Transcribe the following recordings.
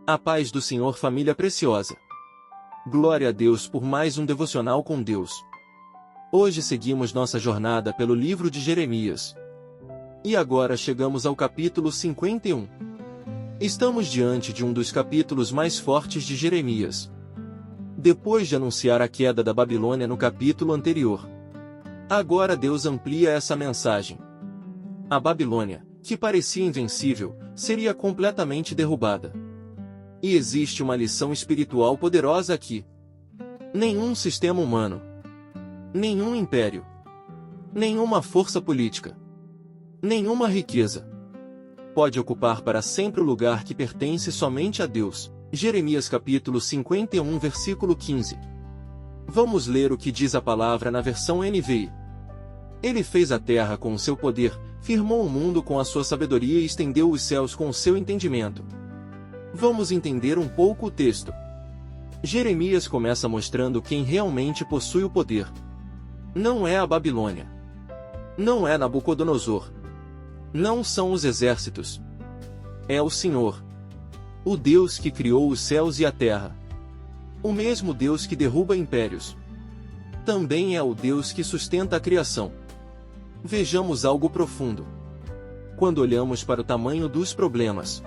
A paz do Senhor, família preciosa. Glória a Deus por mais um devocional com Deus. Hoje seguimos nossa jornada pelo livro de Jeremias. E agora chegamos ao capítulo 51. Estamos diante de um dos capítulos mais fortes de Jeremias. Depois de anunciar a queda da Babilônia no capítulo anterior, agora Deus amplia essa mensagem. A Babilônia, que parecia invencível, seria completamente derrubada. E existe uma lição espiritual poderosa aqui. Nenhum sistema humano, nenhum império, nenhuma força política, nenhuma riqueza pode ocupar para sempre o lugar que pertence somente a Deus. Jeremias capítulo 51, versículo 15. Vamos ler o que diz a palavra na versão NVI. Ele fez a terra com o seu poder, firmou o mundo com a sua sabedoria e estendeu os céus com o seu entendimento. Vamos entender um pouco o texto. Jeremias começa mostrando quem realmente possui o poder. Não é a Babilônia. Não é Nabucodonosor. Não são os exércitos. É o Senhor. O Deus que criou os céus e a terra. O mesmo Deus que derruba impérios. Também é o Deus que sustenta a criação. Vejamos algo profundo. Quando olhamos para o tamanho dos problemas,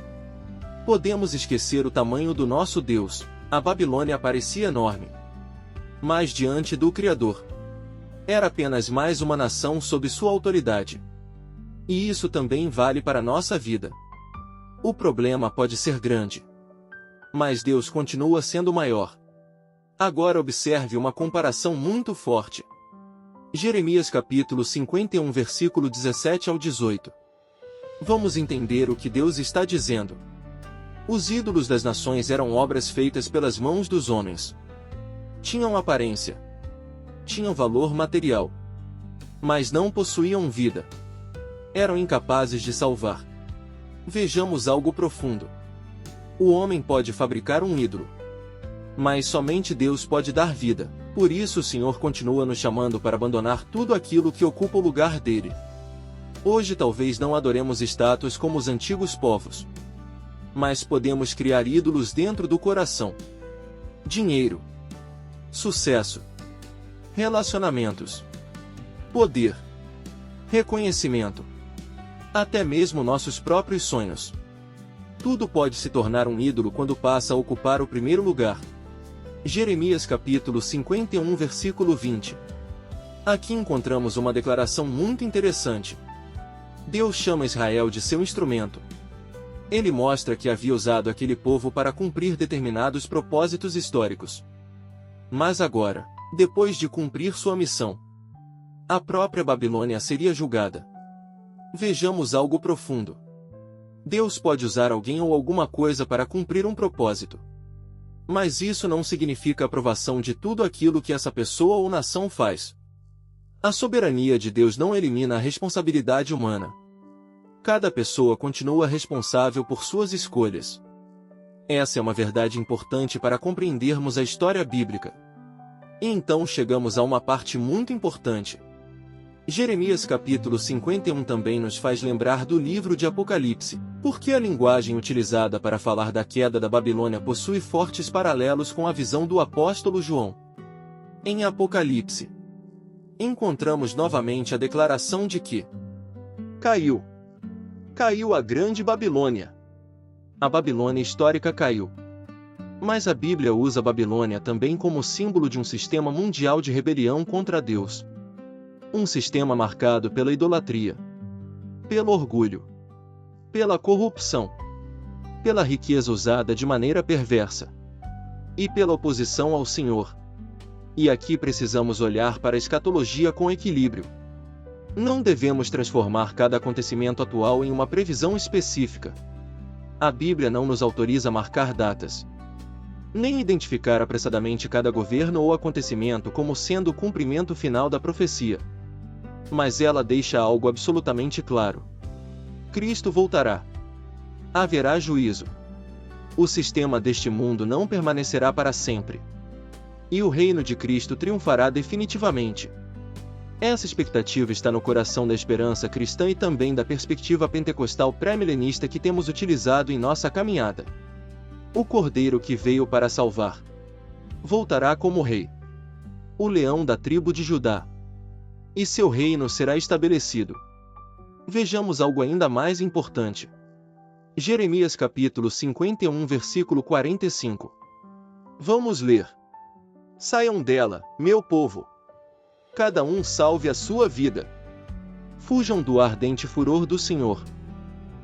podemos esquecer o tamanho do nosso Deus. A Babilônia parecia enorme, mas diante do Criador, era apenas mais uma nação sob sua autoridade. E isso também vale para a nossa vida. O problema pode ser grande, mas Deus continua sendo maior. Agora observe uma comparação muito forte. Jeremias capítulo 51, versículo 17 ao 18. Vamos entender o que Deus está dizendo. Os ídolos das nações eram obras feitas pelas mãos dos homens. Tinham aparência. Tinham valor material. Mas não possuíam vida. Eram incapazes de salvar. Vejamos algo profundo. O homem pode fabricar um ídolo, mas somente Deus pode dar vida. Por isso o Senhor continua nos chamando para abandonar tudo aquilo que ocupa o lugar dele. Hoje talvez não adoremos estátuas como os antigos povos, mas podemos criar ídolos dentro do coração. Dinheiro, sucesso, relacionamentos, poder, reconhecimento, até mesmo nossos próprios sonhos. Tudo pode se tornar um ídolo quando passa a ocupar o primeiro lugar. Jeremias capítulo 51, versículo 20. Aqui encontramos uma declaração muito interessante. Deus chama Israel de seu instrumento. Ele mostra que havia usado aquele povo para cumprir determinados propósitos históricos. Mas agora, depois de cumprir sua missão, a própria Babilônia seria julgada. Vejamos algo profundo. Deus pode usar alguém ou alguma coisa para cumprir um propósito. Mas isso não significa a aprovação de tudo aquilo que essa pessoa ou nação faz. A soberania de Deus não elimina a responsabilidade humana. Cada pessoa continua responsável por suas escolhas. Essa é uma verdade importante para compreendermos a história bíblica. E então chegamos a uma parte muito importante. Jeremias capítulo 51 também nos faz lembrar do livro de Apocalipse, porque a linguagem utilizada para falar da queda da Babilônia possui fortes paralelos com a visão do apóstolo João. Em Apocalipse, encontramos novamente a declaração de que caiu a grande Babilônia. A Babilônia histórica caiu. Mas a Bíblia usa a Babilônia também como símbolo de um sistema mundial de rebelião contra Deus. Um sistema marcado pela idolatria, pelo orgulho, pela corrupção, pela riqueza usada de maneira perversa e pela oposição ao Senhor. E aqui precisamos olhar para a escatologia com equilíbrio. Não devemos transformar cada acontecimento atual em uma previsão específica. A Bíblia não nos autoriza a marcar datas, nem identificar apressadamente cada governo ou acontecimento como sendo o cumprimento final da profecia. Mas ela deixa algo absolutamente claro. Cristo voltará. Haverá juízo. O sistema deste mundo não permanecerá para sempre. E o reino de Cristo triunfará definitivamente. Essa expectativa está no coração da esperança cristã e também da perspectiva pentecostal pré-milenista que temos utilizado em nossa caminhada. O Cordeiro que veio para salvar voltará como rei. O leão da tribo de Judá. E seu reino será estabelecido. Vejamos algo ainda mais importante. Jeremias capítulo 51 versículo 45. Vamos ler. Saiam dela, meu povo. Cada um salve a sua vida. Fujam do ardente furor do Senhor.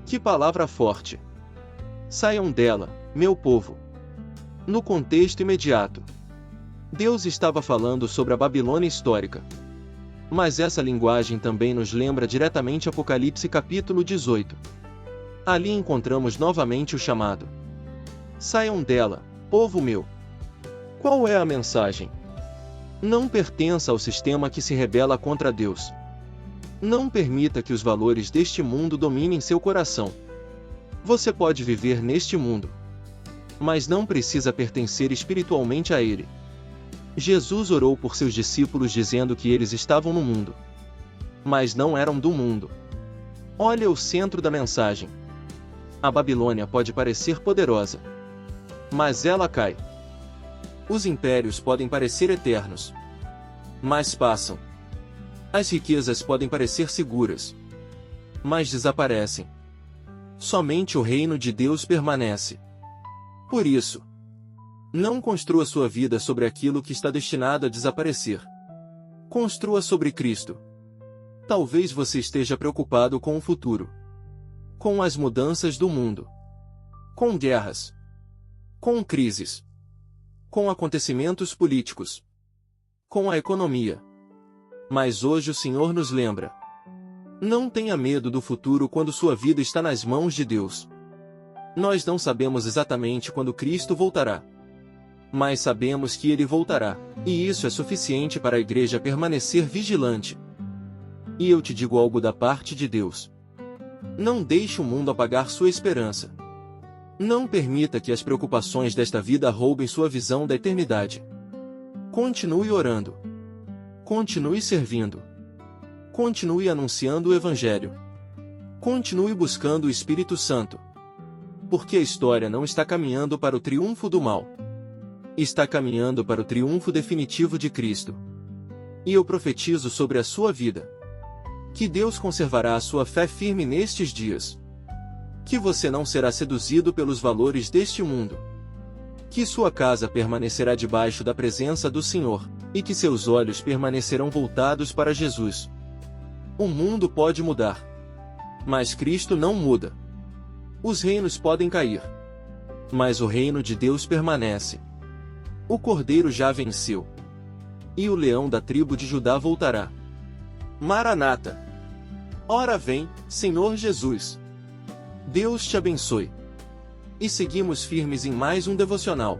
Que palavra forte. Saiam dela, meu povo. No contexto imediato, Deus estava falando sobre a Babilônia histórica. Mas essa linguagem também nos lembra diretamente Apocalipse capítulo 18. Ali encontramos novamente o chamado. Saiam dela, povo meu. Qual é a mensagem? Não pertença ao sistema que se rebela contra Deus. Não permita que os valores deste mundo dominem seu coração. Você pode viver neste mundo, mas não precisa pertencer espiritualmente a ele. Jesus orou por seus discípulos dizendo que eles estavam no mundo, mas não eram do mundo. Olha o centro da mensagem. A Babilônia pode parecer poderosa, mas ela cai. Os impérios podem parecer eternos, mas passam. As riquezas podem parecer seguras, mas desaparecem. Somente o reino de Deus permanece. Por isso, não construa sua vida sobre aquilo que está destinado a desaparecer. Construa sobre Cristo. Talvez você esteja preocupado com o futuro, com as mudanças do mundo, com guerras, com crises, com acontecimentos políticos, com a economia. Mas hoje o Senhor nos lembra: não tenha medo do futuro quando sua vida está nas mãos de Deus. Nós não sabemos exatamente quando Cristo voltará, mas sabemos que ele voltará, e isso é suficiente para a igreja permanecer vigilante. E eu te digo algo da parte de Deus: não deixe o mundo apagar sua esperança. Não permita que as preocupações desta vida roubem sua visão da eternidade. Continue orando. Continue servindo. Continue anunciando o Evangelho. Continue buscando o Espírito Santo. Porque a história não está caminhando para o triunfo do mal. Está caminhando para o triunfo definitivo de Cristo. E eu profetizo sobre a sua vida que Deus conservará a sua fé firme nestes dias. Que você não será seduzido pelos valores deste mundo. Que sua casa permanecerá debaixo da presença do Senhor, e que seus olhos permanecerão voltados para Jesus. O mundo pode mudar, mas Cristo não muda. Os reinos podem cair, mas o reino de Deus permanece. O Cordeiro já venceu, e o leão da tribo de Judá voltará. Maranata! Ora vem, Senhor Jesus! Deus te abençoe. E seguimos firmes em mais um devocional.